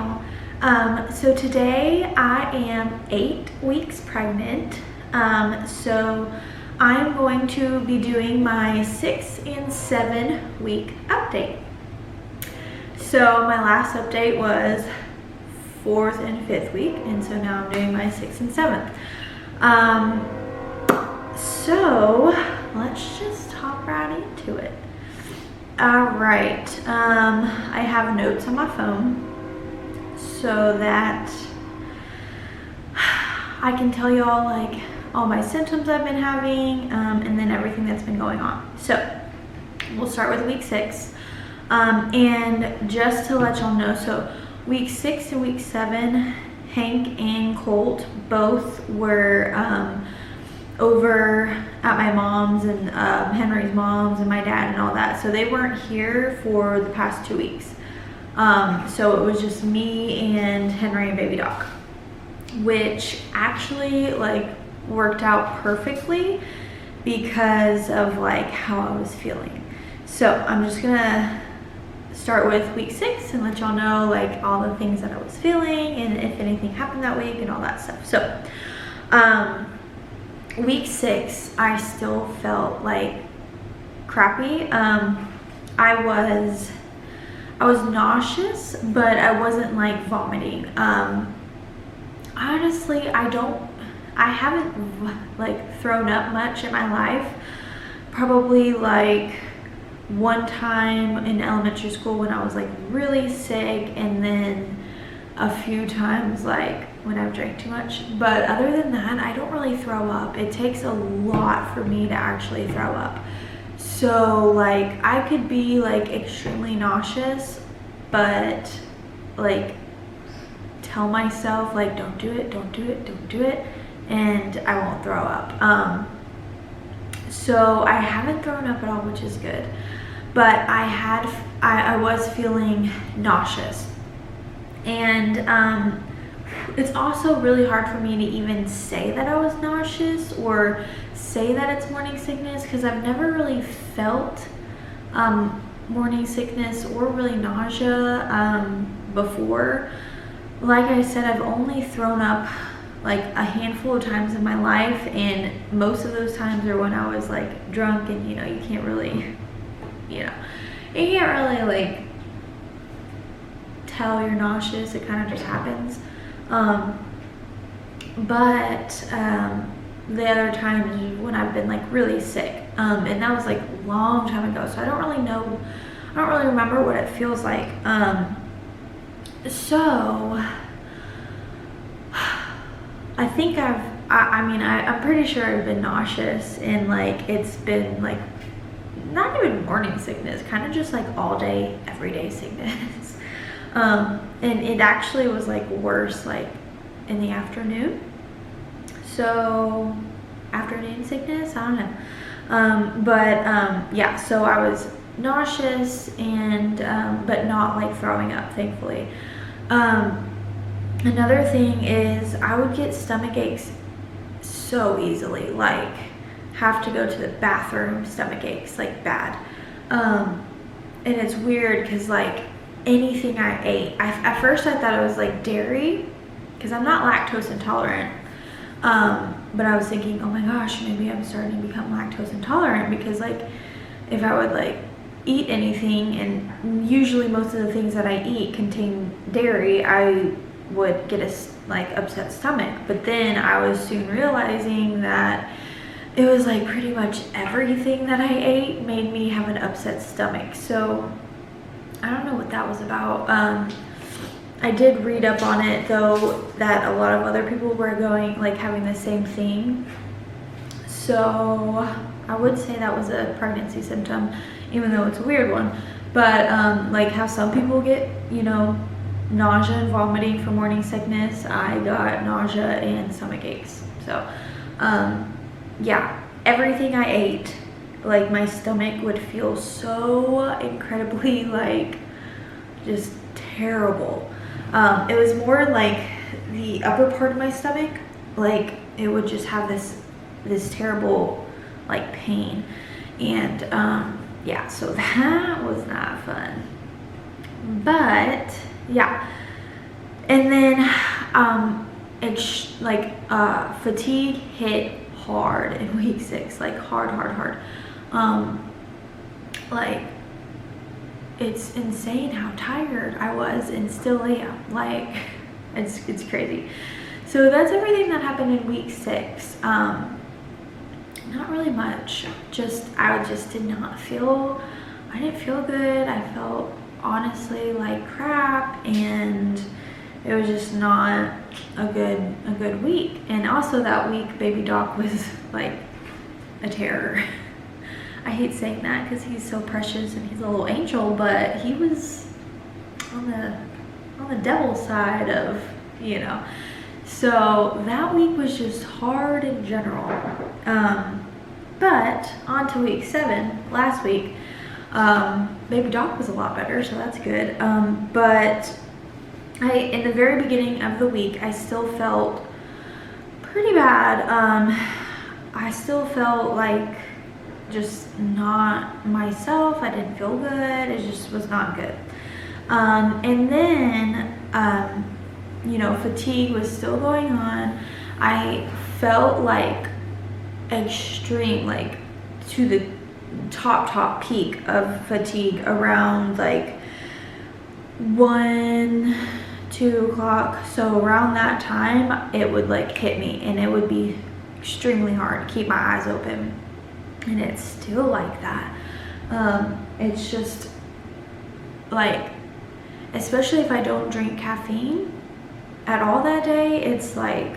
channel. So today I am 8 weeks pregnant. So I'm going to be doing my 6 and 7 week update. So my last update was 4th and 5th week, and so now I'm doing my 6th and 7th. So let's just hop right into it. All right, I have notes on my phone so that I can tell y'all like all my symptoms I've been having, and then everything that's been going on. So we'll start with week 6, and just to let y'all know, so week 6 and week 7, Hank and Colt both were over at my mom's and Henry's mom's and my dad and all that. So they weren't here for the past 2 weeks. So it was just me and Henry and baby Doc, which actually like worked out perfectly because of like how I was feeling. So I'm just gonna start with week 6 and let y'all know like all the things that I was feeling and if anything happened that week and all that stuff. So week 6, I still felt like crappy. I was nauseous, but I wasn't like vomiting. Honestly, I haven't like thrown up much in my life. Probably like one time in elementary school when I was like really sick, and then a few times like when I've drank too much. But other than that, I don't really throw up. It takes a lot for me to actually throw up. So like I could be like extremely nauseous, but like tell myself like don't do it, don't do it, don't do it, and I won't throw up. So I haven't thrown up at all, which is good. But I was feeling nauseous. And it's also really hard for me to even say that I was nauseous or say that it's morning sickness, because I've never really felt morning sickness or really nausea before. Like I said, I've only thrown up like a handful of times in my life, and most of those times are when I was like drunk, and you know, you can't really like tell you're nauseous. It kind of just happens. But the other times is when I've been like really sick, and that was like a long time ago, so I don't really remember what it feels like. So I think I'm pretty sure I've been nauseous, and like it's been like not even morning sickness, kind of just like all day, everyday sickness. And it actually was like worse like in the afternoon. So afternoon sickness, I don't know. Yeah, so I was nauseous and but not like throwing up, thankfully. Another thing is I would get stomach aches so easily, like have to go to the bathroom, stomach aches, like bad. And it's weird because like anything I ate, at first I thought it was like dairy, because I'm not lactose intolerant. But I was thinking, oh my gosh, maybe I'm starting to become lactose intolerant, because like if I would like eat anything, and usually most of the things that I eat contain dairy, I would get a like upset stomach. But then I was soon realizing that it was like pretty much everything that I ate made me have an upset stomach. So I don't know what that was about. I did read up on it though, that a lot of other people were having the same thing. So I would say that was a pregnancy symptom, even though it's a weird one. But like how some people get, nausea and vomiting for morning sickness, I got nausea and stomach aches. So yeah, everything I ate, like my stomach would feel so incredibly like just terrible. It was more like the upper part of my stomach, like it would just have this terrible like pain. And yeah, so that was not fun. But yeah, And then it's like fatigue hit hard in week 6, like hard. Like, it's insane how tired I was and still am. Like, it's crazy. So that's everything that happened in week 6. Not really much. I didn't feel good. I felt honestly like crap, and it was just not a good week. And also that week, baby Doc was like a terror. I hate saying that because he's so precious and he's a little angel, but he was on the devil's side of, you know. So that week was just hard in general. But on to week 7, last week, baby Doc was a lot better, so that's good. But in the very beginning of the week, I still felt pretty bad. I still felt like just not myself. I didn't feel good. It just was not good. And then, you know, fatigue was still going on. I felt like extreme, like to the top peak of fatigue around like 1, 2 o'clock. So around that time, it would like hit me, and it would be extremely hard to keep my eyes open. And it's still like that. It's just like, especially if I don't drink caffeine at all that day, it's like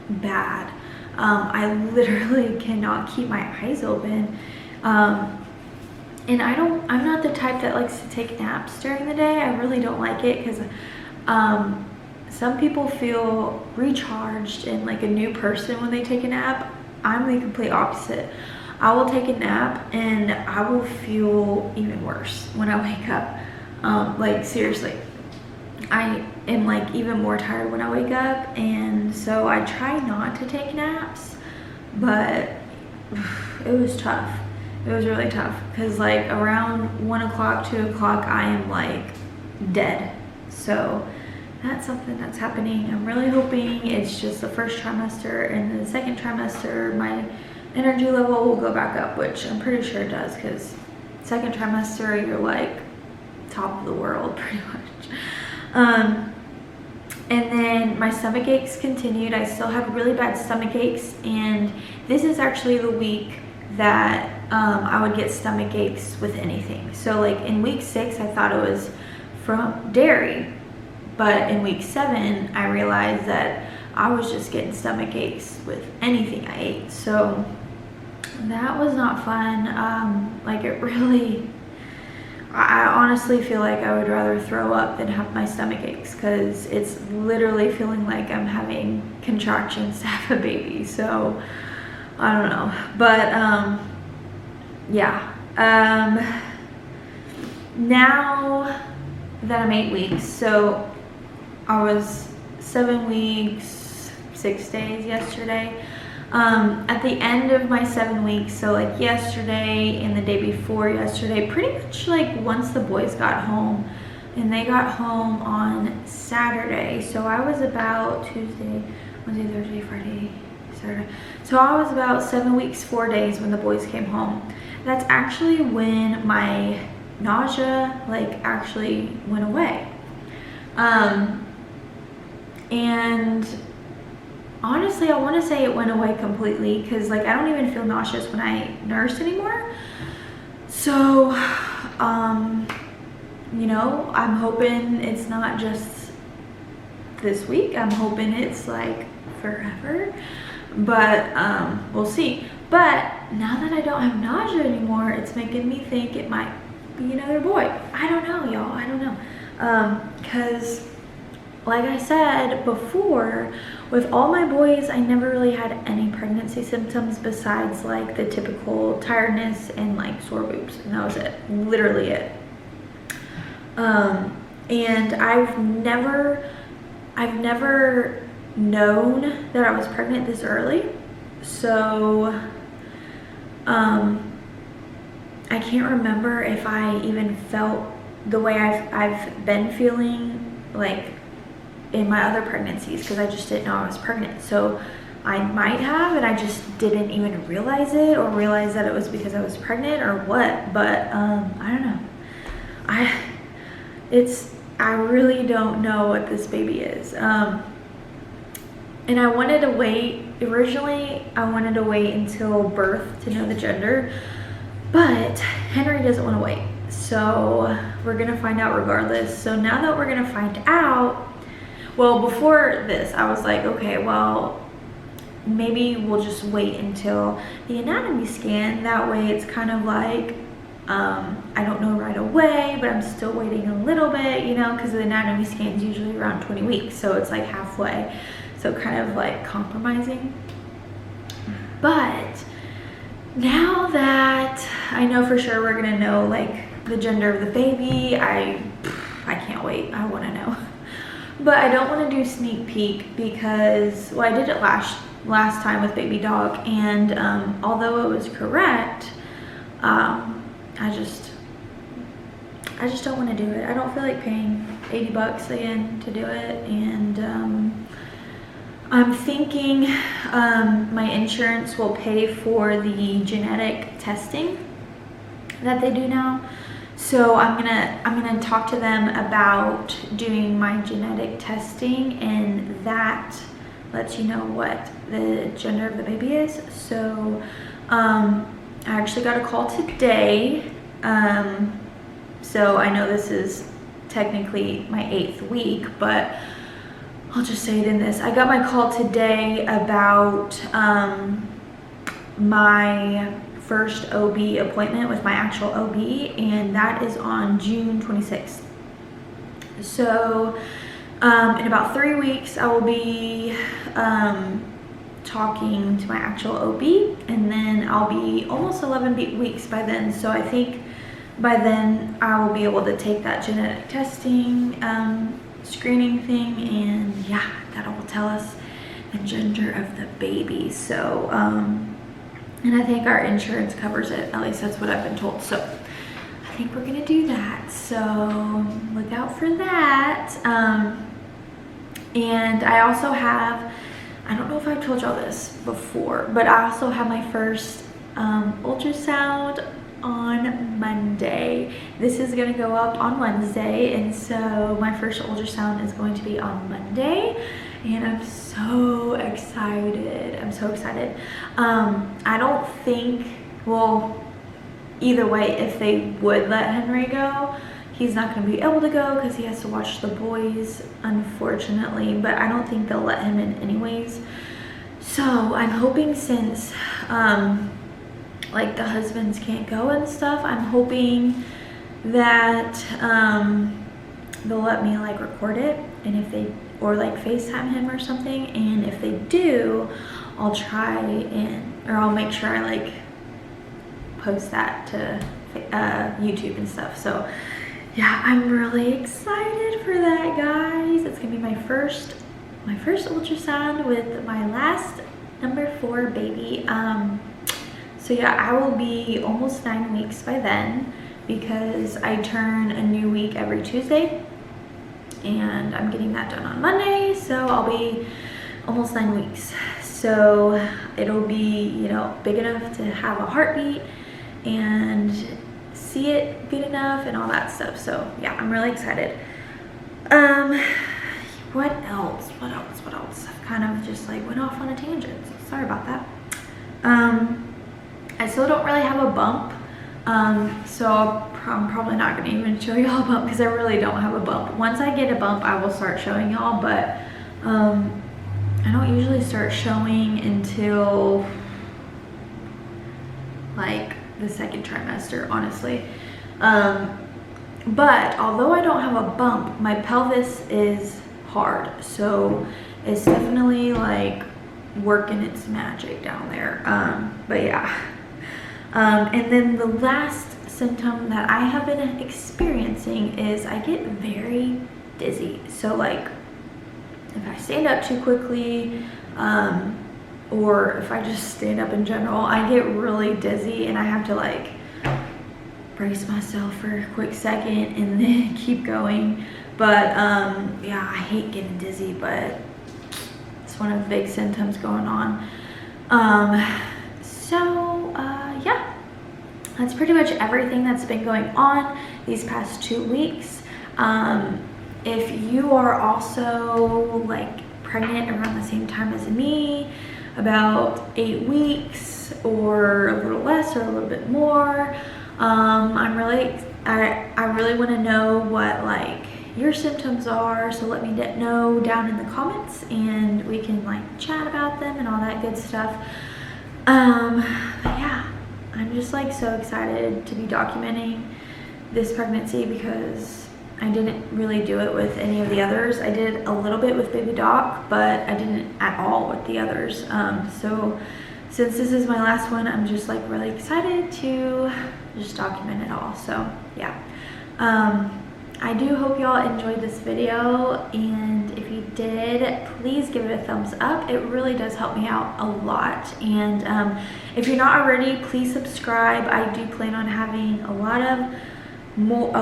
bad. I literally cannot keep my eyes open. And I'm not the type that likes to take naps during the day. I really don't like it because some people feel recharged and like a new person when they take a nap. I'm the complete opposite. I will take a nap and I will feel even worse when I wake up. Like seriously, I am like even more tired when I wake up, and so I try not to take naps, but it was tough. It was really tough because like around 1 o'clock, 2 o'clock, I am like dead. So that's something that's happening. I'm really hoping it's just the first trimester, and the second trimester my energy level will go back up, which I'm pretty sure it does, because second trimester you're like top of the world pretty much. And then my stomach aches continued. I still had really bad stomach aches, and this is actually the week that I would get stomach aches with anything. So like in week 6, I thought it was from dairy, but in week 7, I realized that I was just getting stomach aches with anything I ate. So that was not fun. Like it really, I honestly feel like I would rather throw up than have my stomach aches, because it's literally feeling like I'm having contractions to have a baby. So I don't know, but yeah. Now that I'm 8 weeks, so I was 7 weeks, 6 days yesterday. At the end of my 7 weeks, so like yesterday and the day before yesterday, pretty much like once the boys got home, and they got home on Saturday, so I was about Tuesday, Wednesday, Thursday, Friday, Saturday. So I was about 7 weeks, 4 days when the boys came home. That's actually when my nausea like actually went away. And honestly, I want to say it went away completely, because like I don't even feel nauseous when I nurse anymore. So you know, I'm hoping it's not just this week. I'm hoping it's like forever, but we'll see. But now that I don't have nausea anymore, it's making me think it might be another boy. I don't know, y'all. I don't know, because like I said before, with all my boys, I never really had any pregnancy symptoms besides like the typical tiredness and like sore boobs, and that was it, literally it. And I've never known that I was pregnant this early, so I can't remember if I even felt the way I've been feeling like in my other pregnancies because I just didn't know I was pregnant. So I might have, and I just didn't even realize it, or realize that it was because I was pregnant or what. But I don't know. I really don't know what this baby is. And I wanted to wait. Originally, I wanted to wait until birth to know the gender, but Henry doesn't want to wait. So we're gonna find out regardless. So now that we're gonna find out, well, before this, I was like, okay, well, maybe we'll just wait until the anatomy scan. That way it's kind of like, I don't know right away, but I'm still waiting a little bit, you know, because the anatomy scan is usually around 20 weeks. So it's like halfway. So kind of like compromising. But now that I know for sure we're gonna know like the gender of the baby, I can't wait. I want to know. But I don't want to do sneak peek because, well, I did it last time with baby dog, and although it was correct, I just don't want to do it. I don't feel like paying $80 again to do it, and I'm thinking my insurance will pay for the genetic testing that they do now. So I'm gonna talk to them about doing my genetic testing, and that lets you know what the gender of the baby is. So I actually got a call today. So I know this is technically my 8th week, but I'll just say it in this. I got my call today about my first OB appointment with my actual OB, and that is on June 26th. So in about 3 weeks, I will be talking to my actual OB, and then I'll be almost 11 weeks by then. So I think by then I will be able to take that genetic testing screening thing, and yeah, that will tell us the gender of the baby. So and I think our insurance covers it, at least that's what I've been told. So I think we're gonna do that, so look out for that. And I also have, I don't know if I've told y'all this before, but I also have my first ultrasound on Monday. This is gonna go up on Wednesday, and so my first ultrasound is going to be on Monday, and I'm so excited. I'm so excited. I don't think, well, either way, if they would let Henry go, he's not gonna be able to go because he has to watch the boys, unfortunately, but I don't think they'll let him in anyways. So I'm hoping, since like the husbands can't go and stuff, I'm hoping that they'll let me like record it, and if they, or like FaceTime him or something, and if they do, I'll try or I'll make sure I like post that to YouTube and stuff. So yeah, I'm really excited for that, guys. It's gonna be my first ultrasound with my last number 4 baby. So yeah, I will be almost 9 weeks by then, because I turn a new week every Tuesday, and I'm getting that done on Monday, so I'll be almost 9 weeks. So it'll be, you know, big enough to have a heartbeat and see it beat enough and all that stuff. So yeah, I'm really excited. What else? I've kind of just like went off on a tangent, so sorry about that. I still don't really have a bump, so I'm probably not going to even show y'all a bump, because I really don't have a bump. Once I get a bump, I will start showing y'all, but I don't usually start showing until like the 2nd trimester, honestly. But although I don't have a bump, my pelvis is hard, so it's definitely like working its magic down there. But yeah. And then the last symptom that I have been experiencing is I get very dizzy. So like if I stand up too quickly, or if I just stand up in general, I get really dizzy, and I have to like brace myself for a quick second and then keep going. But yeah, I hate getting dizzy, but it's one of the big symptoms going on. Yeah, that's pretty much everything that's been going on these past 2 weeks. If you are also like pregnant around the same time as me, about 8 weeks or a little less or a little bit more, I really want to know what like your symptoms are, so let me know down in the comments and we can like chat about them and all that good stuff. But yeah, I'm just like so excited to be documenting this pregnancy because I didn't really do it with any of the others. I did a little bit with baby Doc, but I didn't at all with the others. So since this is my last one, I'm just like really excited to just document it all. So yeah, I do hope y'all enjoyed this video, and if you did, please give it a thumbs up. It really does help me out a lot. And if you're not already, please subscribe. I do plan on having a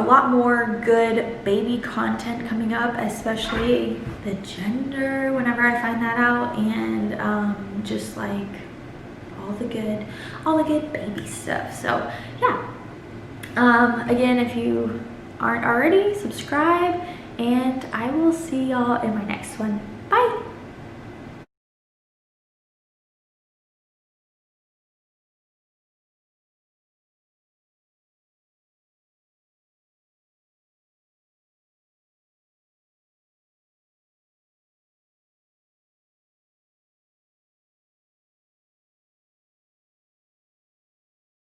lot more good baby content coming up, especially the gender whenever I find that out, and just like all the good baby stuff. So yeah, again, if you aren't already, subscribe, and I will see y'all in my next one.